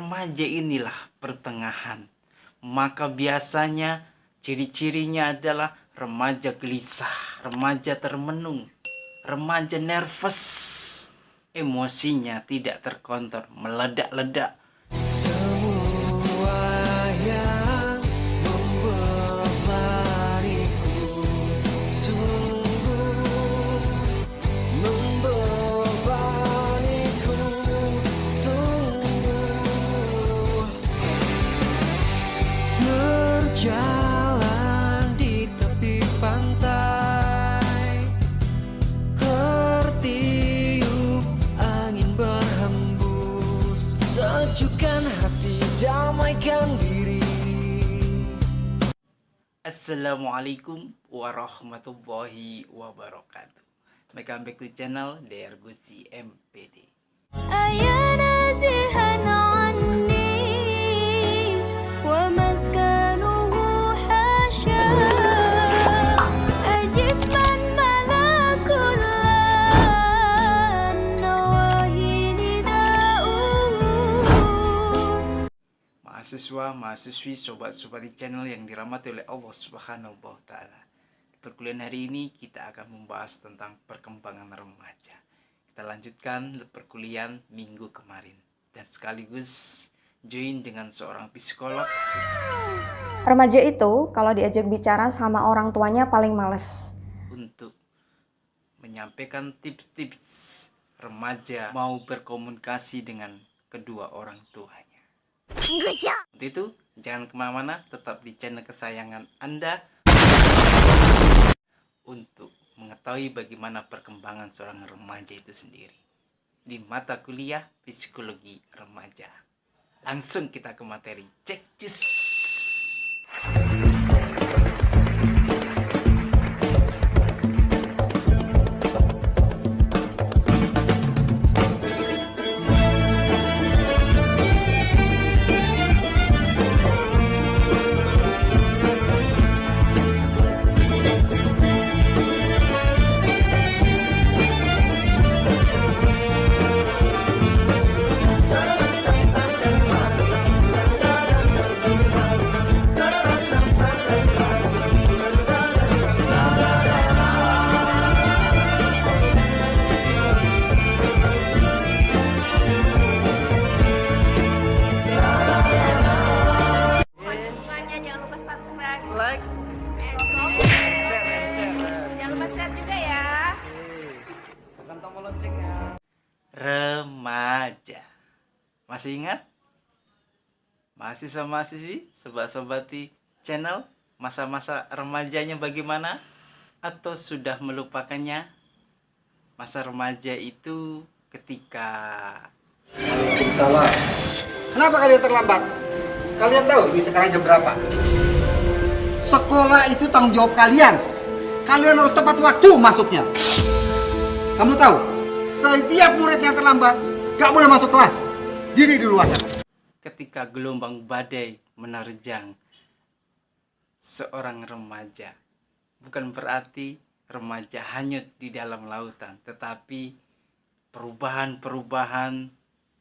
Remaja inilah pertengahan. Maka biasanya ciri-cirinya adalah remaja gelisah, remaja termenung, remaja nervous, emosinya tidak terkontrol, meledak-ledak. Jalan di tepi pantai, tertiup angin berhembus, sejukkan hati, damaikan diri. Assalamualaikum warahmatullahi wabarakatuh. Welcome back to channel DR Gusti MPD. Mahasiswa, mahasiswi, sobat-sobat di channel yang dirahmati oleh Allah Subhanahu wa Ta'ala. Di perkuliahan hari ini kita akan membahas tentang perkembangan remaja. Kita lanjutkan perkuliahan minggu kemarin dan sekaligus join dengan seorang psikolog. Remaja itu kalau diajak bicara sama orang tuanya paling males. Untuk menyampaikan tips-tips remaja mau berkomunikasi dengan kedua orang tuanya. Untuk itu, jangan kemana-mana, tetap di channel kesayangan Anda untuk mengetahui bagaimana perkembangan seorang remaja itu sendiri di mata kuliah psikologi remaja. Langsung kita ke materi, cek cus. Remaja. Masih ingat? Mahasiswa-mahasiswi, sobat-sobat di channel, masa-masa remajanya bagaimana? Atau sudah melupakannya? Masa remaja itu ketika... Salah. Kenapa kalian terlambat? Kalian tahu ini sekarang jam berapa? Sekolah itu tanggung jawab kalian. Kalian harus tepat waktu masuknya. Kamu tahu? Setiap murid yang terlambat gak boleh masuk kelas. Diri di luar. Ketika gelombang badai menerjang seorang remaja, bukan berarti remaja hanyut di dalam lautan, tetapi perubahan-perubahan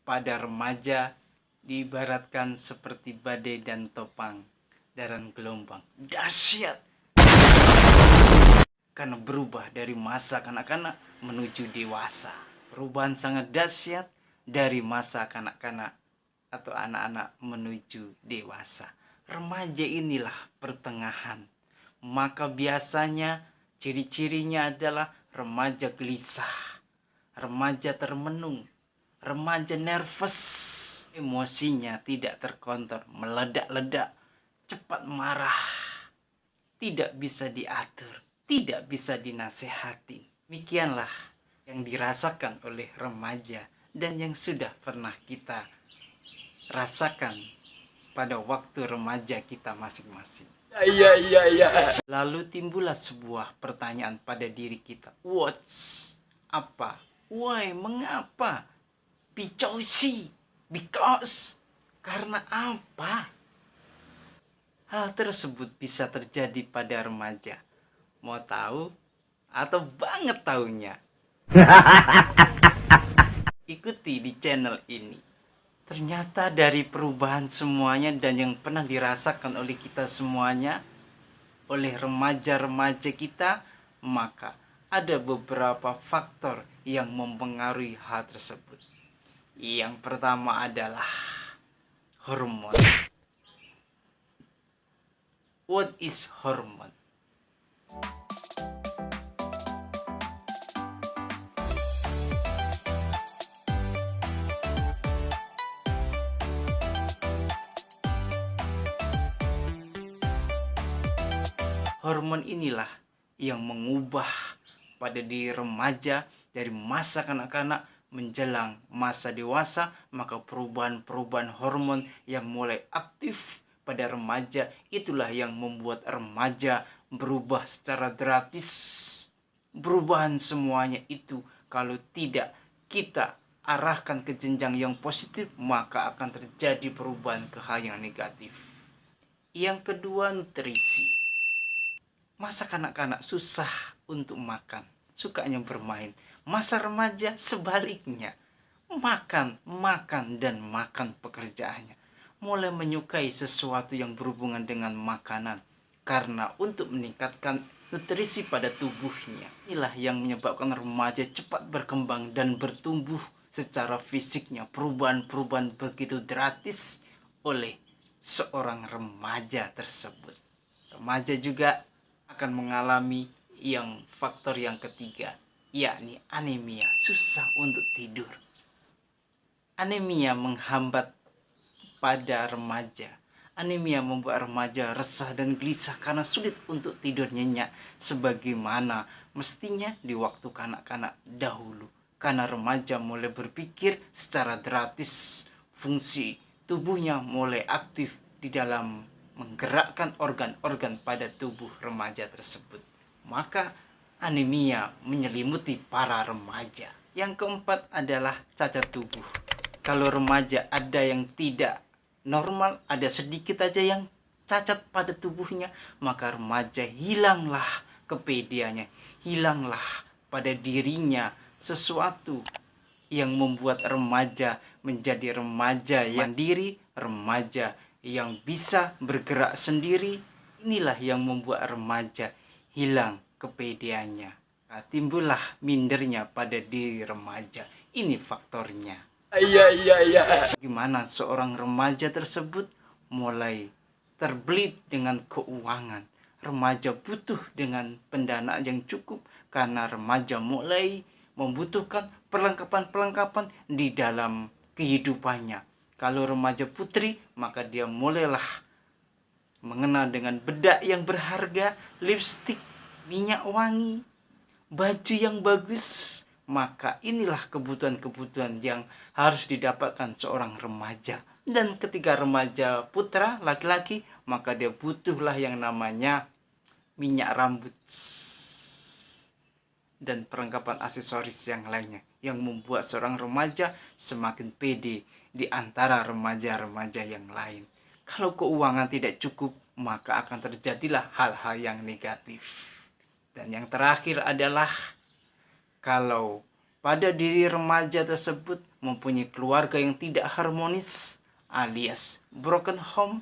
pada remaja diibaratkan seperti badai dan topang dan gelombang dahsyat karena berubah dari masa kanak-kanak menuju dewasa. Perubahan sangat dahsyat dari masa kanak-kanak atau anak-anak menuju dewasa. Remaja inilah pertengahan. Maka biasanya ciri-cirinya adalah remaja gelisah, remaja termenung, remaja nervous, emosinya tidak terkontrol, meledak-ledak, cepat marah, tidak bisa diatur, tidak bisa dinasehati. Demikianlah yang dirasakan oleh remaja dan yang sudah pernah kita rasakan pada waktu remaja kita masing-masing. Iya. Lalu timbullah sebuah pertanyaan pada diri kita. What's? Apa? Why? Mengapa? Because. Karena apa? Hal tersebut bisa terjadi pada remaja. Mau tahu? Atau banget taunya? Ikuti di channel ini. Ternyata dari perubahan semuanya dan yang pernah dirasakan oleh kita semuanya, oleh remaja-remaja kita, maka ada beberapa faktor yang mempengaruhi hal tersebut. Yang pertama adalah hormon. What is hormon? Hormon inilah yang mengubah pada diri remaja dari masa kanak-kanak menjelang masa dewasa, maka perubahan-perubahan hormon yang mulai aktif pada remaja itulah yang membuat remaja berubah secara drastis. Perubahan semuanya itu kalau tidak kita arahkan ke jenjang yang positif, maka akan terjadi perubahan ke hal yang negatif. Yang kedua, nutrisi. Masa kanak-kanak susah untuk makan, sukanya bermain. Masa remaja sebaliknya, makan dan makan pekerjaannya. Mulai menyukai sesuatu yang berhubungan dengan makanan, karena untuk meningkatkan nutrisi pada tubuhnya. Inilah yang menyebabkan remaja cepat berkembang dan bertumbuh secara fisiknya. Perubahan-perubahan begitu drastis oleh seorang remaja tersebut. Remaja juga akan mengalami faktor yang ketiga, yakni anemia, susah untuk tidur. Anemia menghambat pada remaja. Anemia membuat remaja resah dan gelisah karena sulit untuk tidur nyenyak sebagaimana mestinya di waktu kanak-kanak dahulu. Karena remaja mulai berpikir secara drastis, fungsi tubuhnya mulai aktif di dalam menggerakkan organ-organ pada tubuh remaja tersebut. Maka anemia menyelimuti para remaja. Yang keempat adalah cacat tubuh. Kalau remaja ada yang tidak normal, ada sedikit aja yang cacat pada tubuhnya, maka remaja hilanglah kepedeannya, hilanglah pada dirinya sesuatu yang membuat remaja menjadi remaja yang mandiri, remaja yang bisa bergerak sendiri. Inilah yang membuat remaja hilang kepedeannya. Nah, timbullah mindernya pada diri remaja. Ini faktornya. Gimana seorang remaja tersebut mulai terbelit dengan keuangan. Remaja butuh dengan pendanaan yang cukup karena remaja mulai membutuhkan perlengkapan-perlengkapan di dalam kehidupannya. Kalau remaja putri, maka dia mulailah mengenal dengan bedak yang berharga, lipstik, minyak wangi, baju yang bagus. Maka inilah kebutuhan-kebutuhan yang harus didapatkan seorang remaja. Dan ketika remaja putra, laki-laki, maka dia butuhlah yang namanya minyak rambut dan perlengkapan aksesoris yang lainnya, yang membuat seorang remaja semakin pede di antara remaja-remaja yang lain. Kalau keuangan tidak cukup, maka akan terjadilah hal-hal yang negatif. Dan yang terakhir adalah kalau pada diri remaja tersebut mempunyai keluarga yang tidak harmonis alias broken home,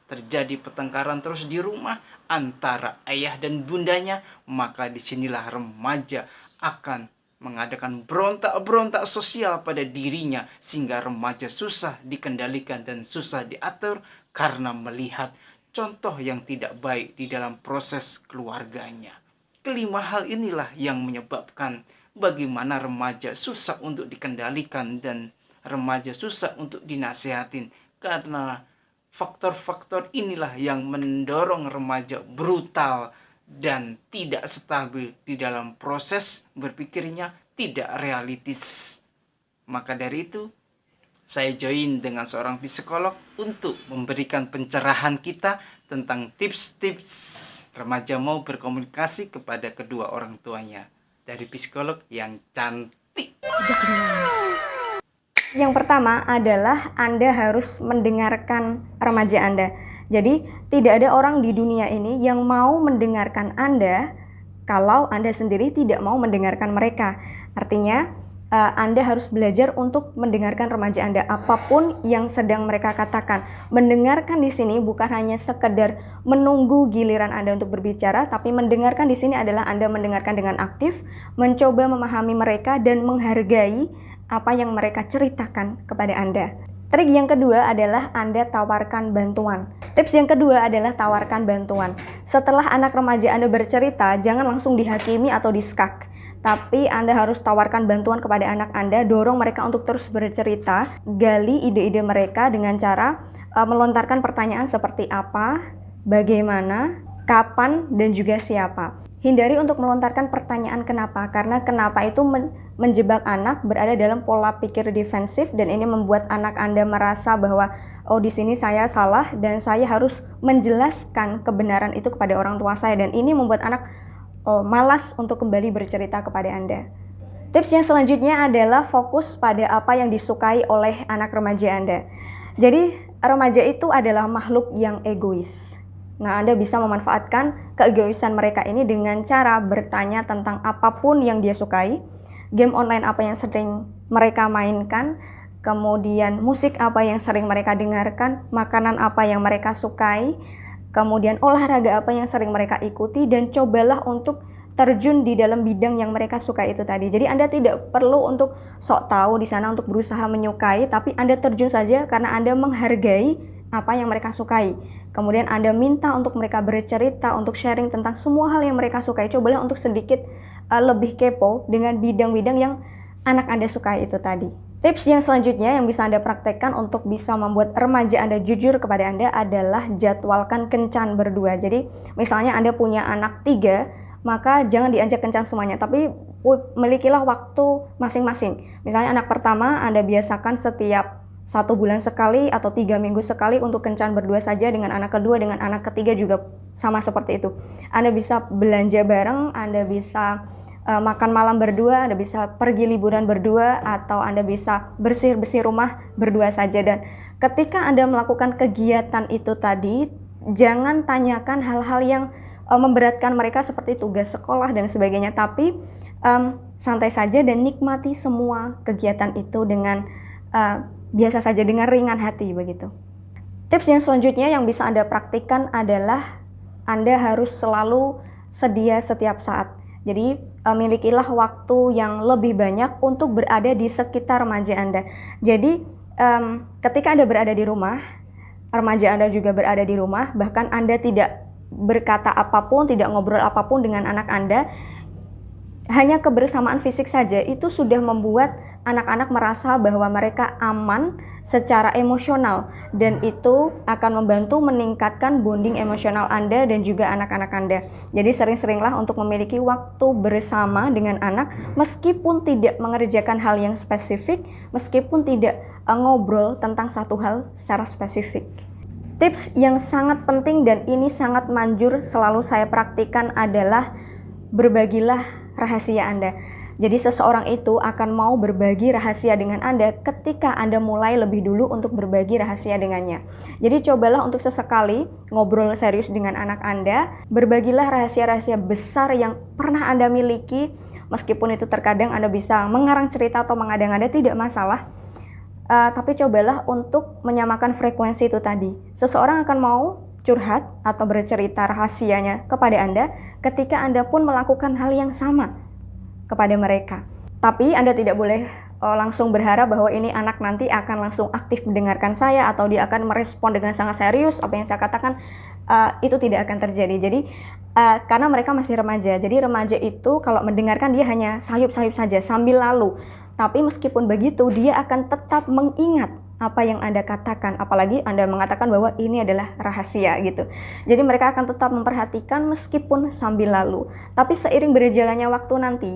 terjadi pertengkaran terus di rumah antara ayah dan bundanya, maka disinilah remaja akan mengadakan berontak-berontak sosial pada dirinya, sehingga remaja susah dikendalikan dan susah diatur karena melihat contoh yang tidak baik di dalam proses keluarganya. Kelima hal inilah yang menyebabkan bagaimana remaja susah untuk dikendalikan dan remaja susah untuk dinasehatin, karena faktor-faktor inilah yang mendorong remaja brutal dan tidak stabil di dalam proses berpikirnya, tidak realistis. Maka dari itu, saya join dengan seorang psikolog untuk memberikan pencerahan kita tentang tips-tips remaja mau berkomunikasi kepada kedua orang tuanya. Dari psikolog yang cantik. Yang pertama adalah Anda harus mendengarkan remaja Anda. Jadi, tidak ada orang di dunia ini yang mau mendengarkan Anda kalau Anda sendiri tidak mau mendengarkan mereka. Artinya, Anda harus belajar untuk mendengarkan remaja Anda, apapun yang sedang mereka katakan. Mendengarkan di sini bukan hanya sekedar menunggu giliran Anda untuk berbicara, tapi mendengarkan di sini adalah Anda mendengarkan dengan aktif, mencoba memahami mereka dan menghargai apa yang mereka ceritakan kepada Anda. Trik yang kedua adalah Anda tawarkan bantuan. Tips yang kedua adalah tawarkan bantuan. Setelah anak remaja Anda bercerita, jangan langsung dihakimi atau diskak. Tapi Anda harus tawarkan bantuan kepada anak Anda, dorong mereka untuk terus bercerita, gali ide-ide mereka dengan cara melontarkan pertanyaan seperti apa, bagaimana, kapan, dan juga siapa. Hindari untuk melontarkan pertanyaan kenapa, karena kenapa itu menjebak anak berada dalam pola pikir defensif, dan ini membuat anak Anda merasa bahwa oh di sini saya salah dan saya harus menjelaskan kebenaran itu kepada orang tua saya, dan ini membuat anak malas untuk kembali bercerita kepada Anda. Tips yang selanjutnya adalah fokus pada apa yang disukai oleh anak remaja Anda. Jadi remaja itu adalah makhluk yang egois. Nah, Anda bisa memanfaatkan keegoisan mereka ini dengan cara bertanya tentang apapun yang dia sukai, game online apa yang sering mereka mainkan, kemudian musik apa yang sering mereka dengarkan, makanan apa yang mereka sukai, kemudian olahraga apa yang sering mereka ikuti, dan cobalah untuk terjun di dalam bidang yang mereka suka itu tadi. Jadi Anda tidak perlu untuk sok tahu di sana untuk berusaha menyukai, tapi Anda terjun saja karena Anda menghargai apa yang mereka sukai. Kemudian Anda minta untuk mereka bercerita, untuk sharing tentang semua hal yang mereka sukai. Cobalah untuk sedikit lebih kepo dengan bidang-bidang yang anak Anda sukai itu tadi. Tips yang selanjutnya yang bisa Anda praktekkan untuk bisa membuat remaja Anda jujur kepada Anda adalah jadwalkan kencan berdua. Jadi misalnya Anda punya anak 3, maka jangan diajak kencan semuanya, tapi milikilah waktu masing-masing. Misalnya anak pertama Anda biasakan setiap 1 bulan sekali atau 3 minggu sekali untuk kencan berdua saja, dengan anak kedua, dengan anak ketiga juga sama seperti itu. Anda bisa belanja bareng, Anda bisa makan malam berdua, Anda bisa pergi liburan berdua, atau Anda bisa bersih-bersih rumah berdua saja. Dan ketika Anda melakukan kegiatan itu tadi, jangan tanyakan hal-hal yang memberatkan mereka seperti tugas sekolah dan sebagainya, tapi santai saja dan nikmati semua kegiatan itu dengan biasa saja, dengan ringan hati begitu. Tips yang selanjutnya yang bisa Anda praktikkan adalah Anda harus selalu sedia setiap saat. Jadi milikilah waktu yang lebih banyak untuk berada di sekitar remaja Anda. Jadi ketika Anda berada di rumah, remaja Anda juga berada di rumah, bahkan Anda tidak berkata apapun, tidak ngobrol apapun dengan anak Anda, hanya kebersamaan fisik saja itu sudah membuat anak-anak merasa bahwa mereka aman secara emosional, dan itu akan membantu meningkatkan bonding emosional Anda dan juga anak-anak Anda. Jadi sering-seringlah untuk memiliki waktu bersama dengan anak, meskipun tidak mengerjakan hal yang spesifik, meskipun tidak ngobrol tentang satu hal secara spesifik. Tips yang sangat penting dan ini sangat manjur selalu saya praktikkan adalah berbagilah rahasia Anda. Jadi seseorang itu akan mau berbagi rahasia dengan Anda ketika Anda mulai lebih dulu untuk berbagi rahasia dengannya. Jadi cobalah untuk sesekali ngobrol serius dengan anak Anda, berbagilah rahasia-rahasia besar yang pernah Anda miliki, meskipun itu terkadang Anda bisa mengarang cerita atau mengada-ngada, tidak masalah. Tapi cobalah untuk menyamakan frekuensi itu tadi. Seseorang akan mau curhat atau bercerita rahasianya kepada Anda ketika Anda pun melakukan hal yang sama kepada mereka. Tapi Anda tidak boleh langsung berharap bahwa ini anak nanti akan langsung aktif mendengarkan saya atau dia akan merespon dengan sangat serius apa yang saya katakan. Itu tidak akan terjadi. Jadi karena mereka masih remaja. Jadi remaja itu kalau mendengarkan dia hanya sayup-sayup saja sambil lalu. Tapi meskipun begitu dia akan tetap mengingat apa yang Anda katakan, apalagi Anda mengatakan bahwa ini adalah rahasia gitu. Jadi mereka akan tetap memperhatikan meskipun sambil lalu. Tapi seiring berjalannya waktu nanti,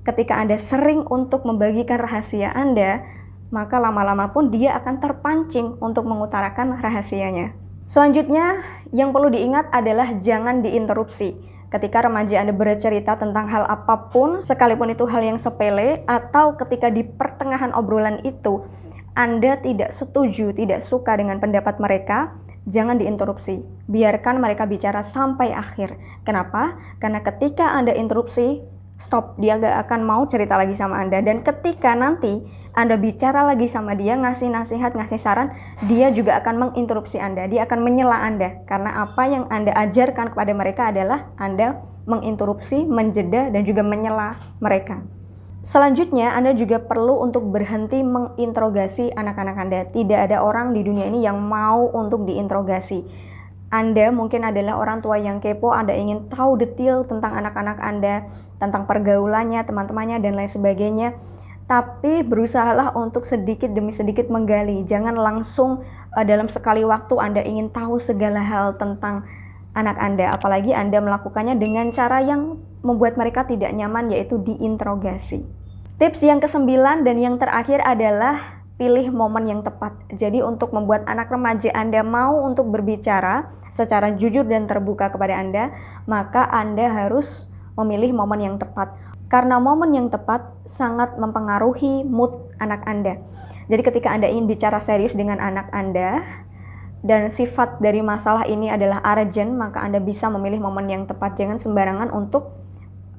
ketika Anda sering untuk membagikan rahasia Anda, maka lama-lama pun dia akan terpancing untuk mengutarakan rahasianya. Selanjutnya, yang perlu diingat adalah jangan diinterupsi. Ketika remaja Anda bercerita tentang hal apapun, sekalipun itu hal yang sepele, atau ketika di pertengahan obrolan itu Anda tidak setuju, tidak suka dengan pendapat mereka, jangan diinterupsi. Biarkan mereka bicara sampai akhir. Kenapa? Karena ketika Anda interupsi, stop, dia gak akan mau cerita lagi sama Anda. Dan ketika nanti Anda bicara lagi sama dia, ngasih nasihat, ngasih saran, dia juga akan menginterupsi Anda, dia akan menyela Anda, karena apa yang Anda ajarkan kepada mereka adalah Anda menginterupsi, menjeda, dan juga menyela mereka. Selanjutnya, Anda juga perlu untuk berhenti menginterogasi anak-anak Anda. Tidak ada orang di dunia ini yang mau untuk diinterogasi. Anda mungkin adalah orang tua yang kepo, Anda ingin tahu detail tentang anak-anak Anda, tentang pergaulannya, teman-temannya, dan lain sebagainya. Tapi berusahalah untuk sedikit demi sedikit menggali. Jangan langsung dalam sekali waktu Anda ingin tahu segala hal tentang anak Anda. Apalagi Anda melakukannya dengan cara yang membuat mereka tidak nyaman, yaitu diinterogasi. Tips yang ke-9 dan yang terakhir adalah pilih momen yang tepat. Jadi untuk membuat anak remaja Anda mau untuk berbicara secara jujur dan terbuka kepada Anda, maka Anda harus memilih momen yang tepat. Karena momen yang tepat sangat mempengaruhi mood anak Anda. Jadi ketika Anda ingin bicara serius dengan anak Anda, dan sifat dari masalah ini adalah urgent, maka Anda bisa memilih momen yang tepat. Jangan sembarangan untuk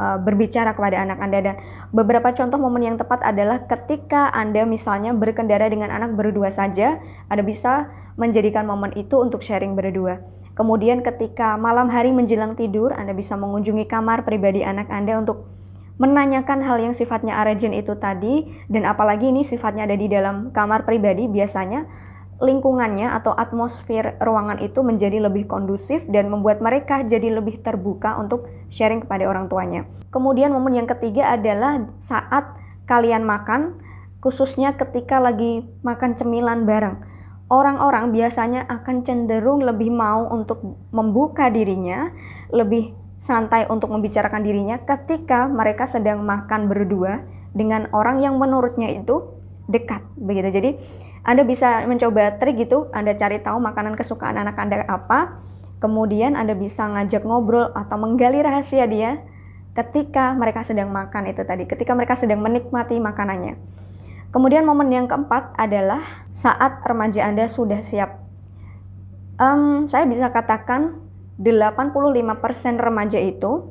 berbicara kepada anak Anda. Dan beberapa contoh momen yang tepat adalah ketika Anda misalnya berkendara dengan anak berdua saja, Anda bisa menjadikan momen itu untuk sharing berdua. Kemudian ketika malam hari menjelang tidur, Anda bisa mengunjungi kamar pribadi anak Anda untuk menanyakan hal yang sifatnya urgent itu tadi. Dan apalagi ini sifatnya ada di dalam kamar pribadi, biasanya lingkungannya atau atmosfer ruangan itu menjadi lebih kondusif dan membuat mereka jadi lebih terbuka untuk sharing kepada orang tuanya. Kemudian momen yang ketiga adalah saat kalian makan, khususnya ketika lagi makan cemilan bareng. Orang-orang biasanya akan cenderung lebih mau untuk membuka dirinya, lebih santai untuk membicarakan dirinya ketika mereka sedang makan berdua dengan orang yang menurutnya itu dekat, begitu. Jadi Anda bisa mencoba trik gitu, Anda cari tahu makanan kesukaan anak Anda apa, kemudian Anda bisa ngajak ngobrol atau menggali rahasia dia ketika mereka sedang makan itu tadi, ketika mereka sedang menikmati makanannya. Kemudian momen yang keempat adalah saat remaja Anda sudah siap. Saya bisa katakan 85% remaja itu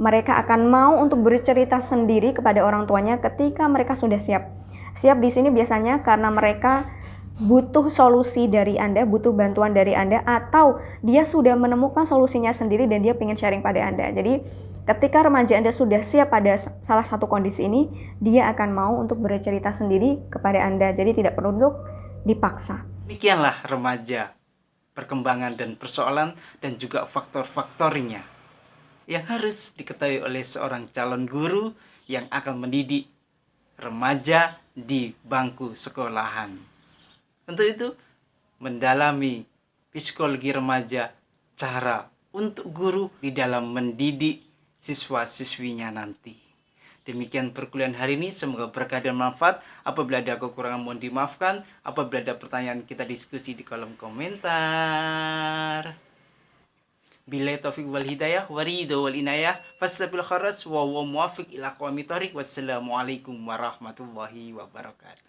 mereka akan mau untuk bercerita sendiri kepada orang tuanya ketika mereka sudah siap. Siap di sini biasanya karena mereka butuh solusi dari Anda, butuh bantuan dari Anda, atau dia sudah menemukan solusinya sendiri dan dia ingin sharing pada Anda. Jadi ketika remaja Anda sudah siap pada salah satu kondisi ini, dia akan mau untuk bercerita sendiri kepada Anda. Jadi tidak perlu untuk dipaksa. Demikianlah remaja, perkembangan dan persoalan dan juga faktor-faktornya yang harus diketahui oleh seorang calon guru yang akan mendidik remaja di bangku sekolahan. Untuk itu, mendalami psikologi remaja, cara untuk guru di dalam mendidik siswa-siswinya nanti. Demikian perkuliahan hari ini, semoga berkah dan manfaat. Apabila ada kekurangan mohon dimaafkan. Apabila ada pertanyaan, kita diskusi di kolom komentar. Billahi taufiq wal hidayah wa ridho wal inayah fastabil kharas wa huwa muwafiq ila aqwamit thoriq. Wassalamualaikum warahmatullahi wabarakatuh.